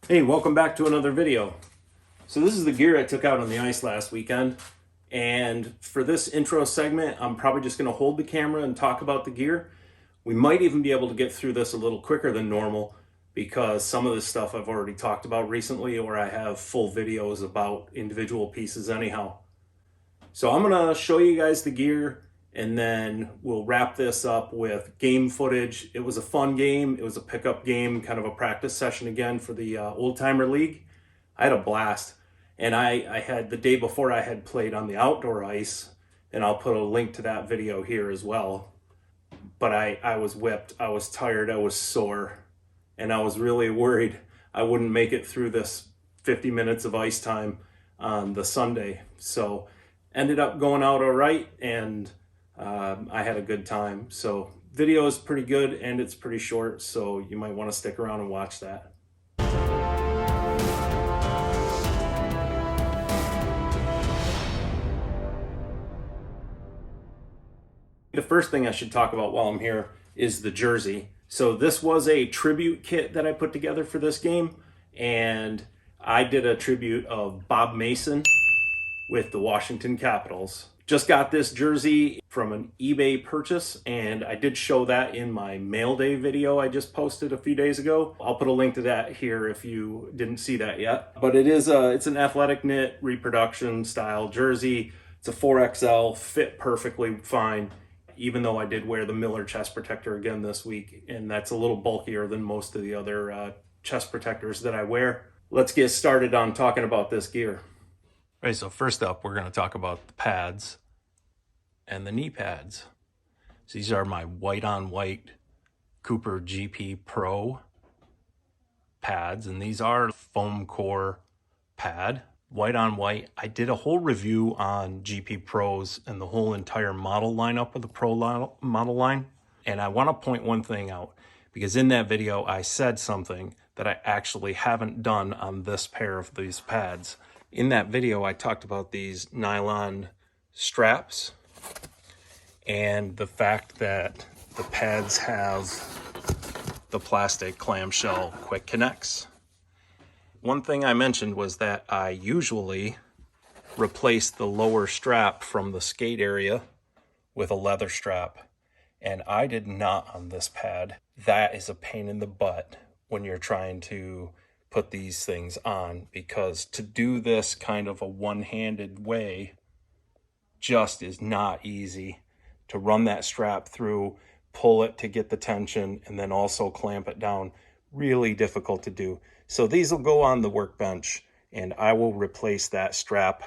Hey, welcome back to another video. So this is the gear I took out on the ice last weekend. And for this intro segment, I'm probably just going to hold the camera and talk about the gear. We might even be able to get through this a little quicker than normal because some of this stuff I've already talked about recently, or I have full videos about individual pieces anyhow. So I'm going to show you guys the gear, and then we'll wrap this up with game footage. It was a fun game. It was a pickup game, kind of a practice session again for the Old Timer League. I had a blast. And I had, the day before, I had played on the outdoor ice, and I'll put a link to that video here as well. But I was whipped. I was tired. I was sore. And I was really worried I wouldn't make it through this 50 minutes of ice time on the Sunday. So ended up going out all right, and I had a good time. So video is pretty good and it's pretty short, so you might want to stick around and watch that. The first thing I should talk about while I'm here is the jersey. So this was a tribute kit that I put together for this game, and I did a tribute of Bob Mason with the Washington Capitals. Just got this jersey from an eBay purchase, and I did show that in my mail day video I just posted a few days ago. I'll put a link to that here if you didn't see that yet. But it's an athletic knit reproduction style jersey. It's a 4XL, fit perfectly fine, even though I did wear the Miller chest protector again this week, and that's a little bulkier than most of the other chest protectors that I wear. Let's get started on talking about this gear. All right, so first up, we're going to talk about the pads and the knee pads. So these are my white-on-white Cooper GP Pro pads, and these are foam core pad, white on white. I did a whole review on GP Pros and the whole entire model lineup of the Pro model line. And I want to point one thing out, because in that video, I said something that I actually haven't done on this pair of these pads. In that video, I talked about these nylon straps and the fact that the pads have the plastic clamshell quick connects. One thing I mentioned was that I usually replace the lower strap from the skate area with a leather strap, and I did not on this pad. That is a pain in the butt when you're trying to put these things on, because to do this kind of a one-handed way just is not easy. To run that strap through, pull it to get the tension, and then also clamp it down, really difficult to do. So these will go on the workbench, and I will replace that strap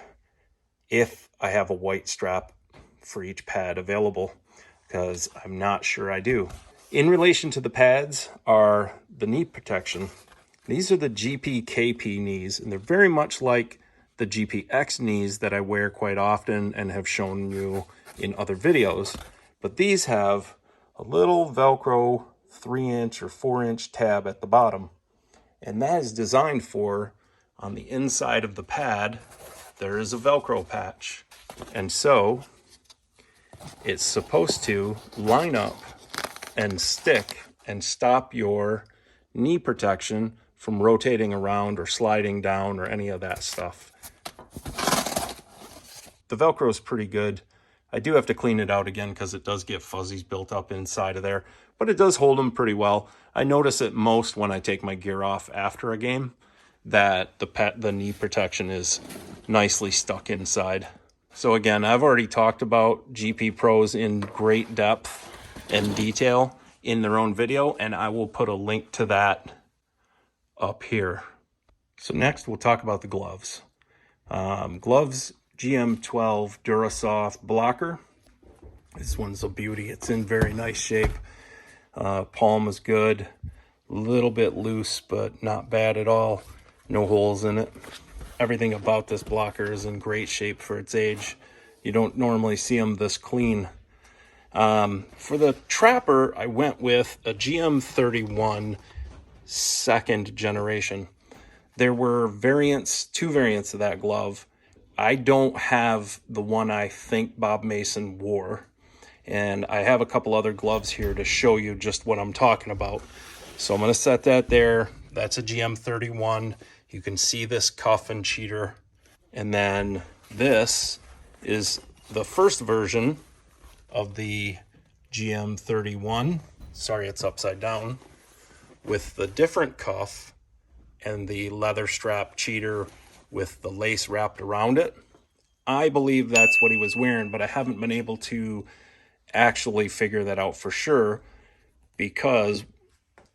if I have a white strap for each pad available, because I'm not sure I do. In relation to the pads are the knee protection. These are the GP KP knees, and they're very much like the GPX knees that I wear quite often and have shown you in other videos. But these have a little Velcro 3-inch or 4-inch tab at the bottom. And that is designed for, on the inside of the pad, there is a Velcro patch. And so it's supposed to line up and stick and stop your knee protection from rotating around or sliding down or any of that stuff. The Velcro is pretty good. I do have to clean it out again because it does get fuzzies built up inside of there, but it does hold them pretty well. I notice it most when I take my gear off after a game, that the knee protection is nicely stuck inside. So again, I've already talked about GP Pros in great depth and detail in their own video, and I will put a link to that up here. So next we'll talk about the gloves. Gloves, GM12 Durasoft blocker. This one's a beauty. It's in very nice shape. Palm is good. A little bit loose, but not bad at all. No holes in it. Everything about this blocker is in great shape for its age. You don't normally see them this clean. For the trapper, I went with a GM31 second generation. There were two variants of that glove. I don't have the one I think Bob Mason wore, and I have a couple other gloves here to show you just what I'm talking about. So I'm going to set that there, that's a GM31. You can see this cuff and cheater. And then this is the first version of the GM31. Sorry, it's upside down. With the different cuff and the leather strap cheater with the lace wrapped around it. I believe that's what he was wearing, but I haven't been able to actually figure that out for sure, because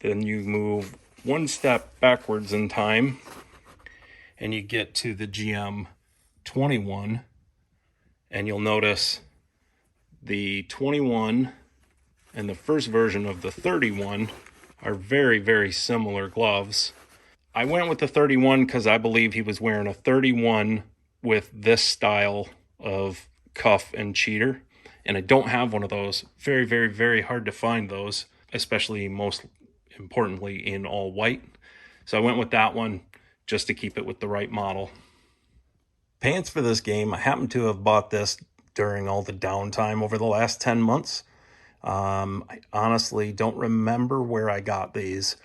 then you move one step backwards in time and you get to the GM21, and you'll notice the 21 and the first version of the 31 are very, very similar gloves. I went with the 31 because I believe he was wearing a 31 with this style of cuff and cheater, and I don't have one of those. Very, very, very hard to find those, especially most importantly in all white. So I went with that one just to keep it with the right model. Pants for this game, I happen to have bought this during all the downtime over the last 10 months. I honestly don't remember where I got these,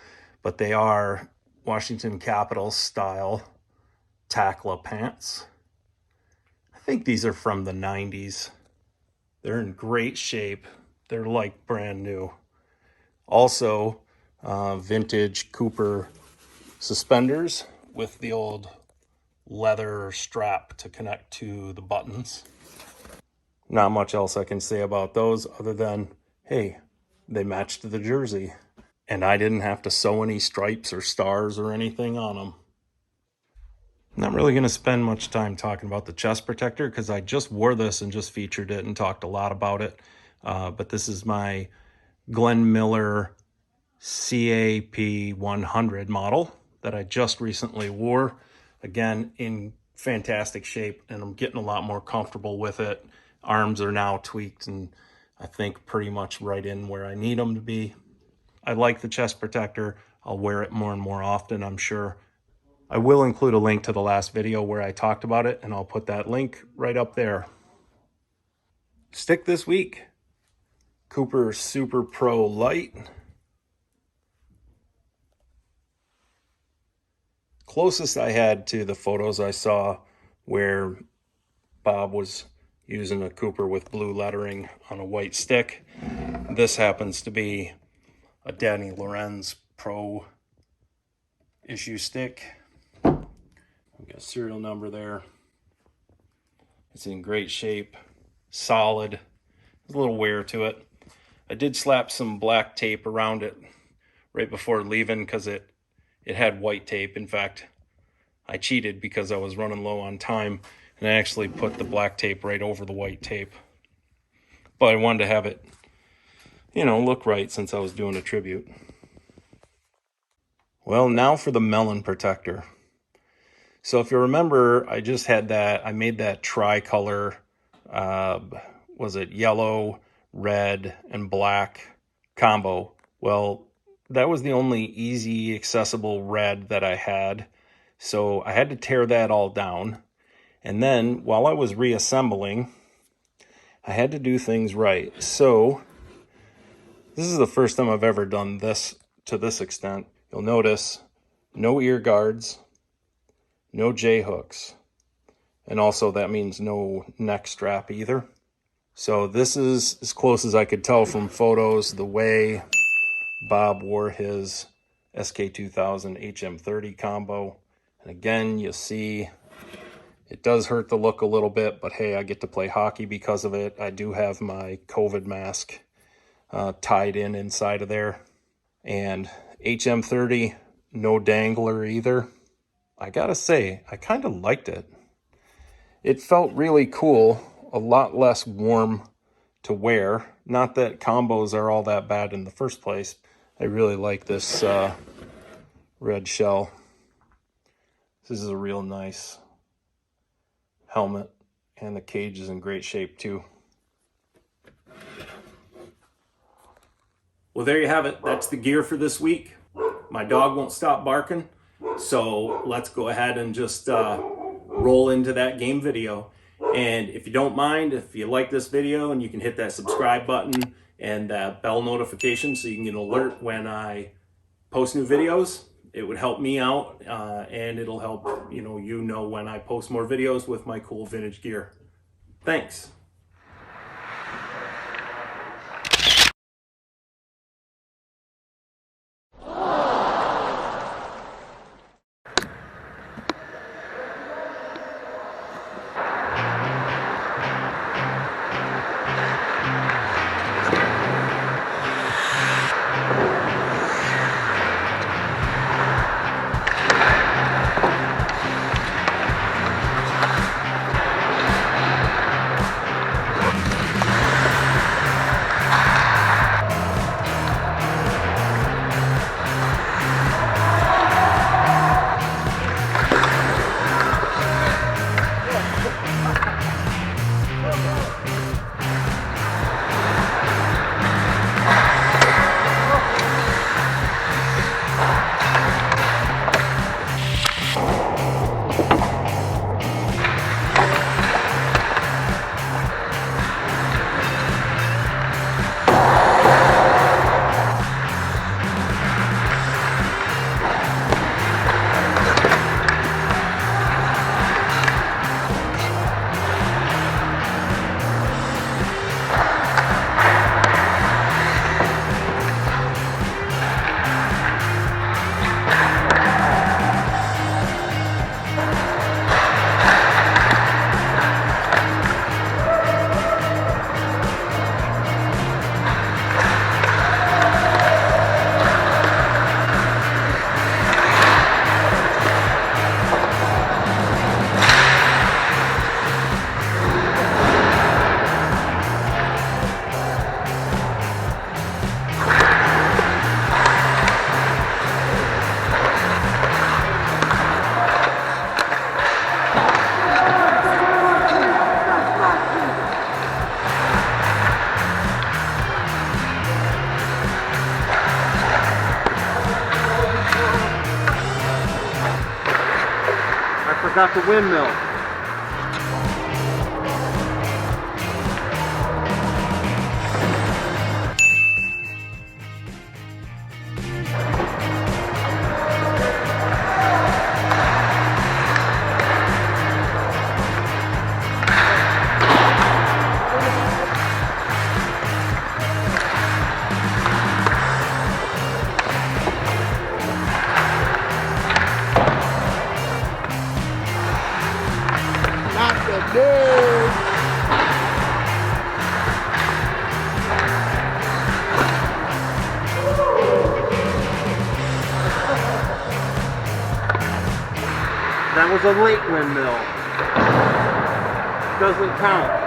but they are Washington Capitals style Tackla pants. I think these are from the 90s. They're in great shape. They're like brand new. Also, vintage Cooper suspenders with the old leather strap to connect to the buttons. Not much else I can say about those other than, hey, they matched the jersey. And I didn't have to sew any stripes or stars or anything on them. I'm not really going to spend much time talking about the chest protector because I just wore this and just featured it and talked a lot about it. But this is my Glenn Miller CAP 100 model that I just recently wore. Again, in fantastic shape, and I'm getting a lot more comfortable with it. Arms are now tweaked and I think pretty much right in where I need them to be. I like the chest protector. I'll wear it more and more often, I'm sure. I will include a link to the last video where I talked about it, and I'll put that link right up there. Stick this week, Cooper Super Pro Light. Closest I had to the photos I saw where Bob was using a Cooper with blue lettering on a white stick. This happens to be a Danny Lorenz Pro issue stick. We've got a serial number there. It's in great shape, solid. There's a little wear to it. I did slap some black tape around it right before leaving because it had white tape. In fact, I cheated because I was running low on time, and I actually put the black tape right over the white tape. But I wanted to have it, look right since I was doing a tribute. Well, now for the melon protector. So if you remember, I just had that, I made that tricolor, was it yellow, red, and black combo? Well, that was the only easy, accessible red that I had. So I had to tear that all down. And then while I was reassembling, I had to do things right. So this is the first time I've ever done this to this extent. You'll notice no ear guards, no J-hooks, and also that means no neck strap either. So this is as close as I could tell from photos the way Bob wore his SK2000 HM30 combo. And again, you see it does hurt the look a little bit, but hey, I get to play hockey because of it. I do have my COVID mask tied in inside of there. And HM30, no dangler either. I gotta say, I kind of liked it. It felt really cool, a lot less warm to wear. Not that combos are all that bad in the first place. I really like this red shell. This is a real nice helmet, and the cage is in great shape too. Well, there you have it. That's the gear for this week. My dog won't stop barking, so let's go ahead and just roll into that game video. And if you don't mind, if you like this video, and you can hit that subscribe button and that bell notification so you can get an alert when I post new videos. It would help me out, and it'll help you know when I post more videos with my cool vintage gear. Thanks. Forgot the windmill. That was a late windmill. Doesn't count.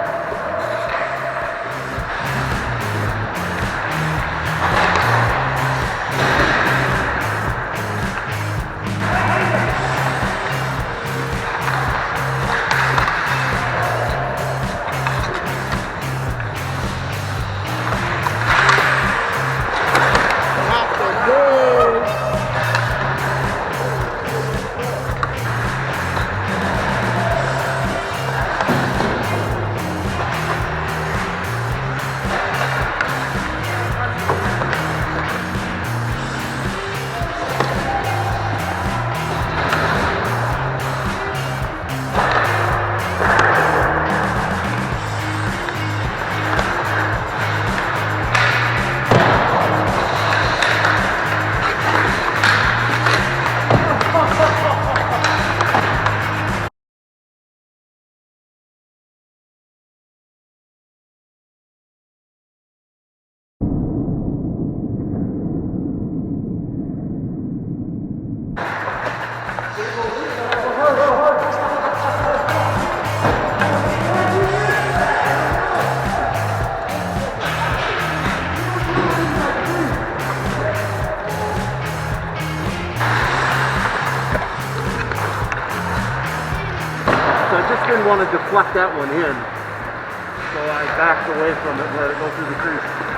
Didn't want to deflect that one in, so I backed away from it and let it go through the crease.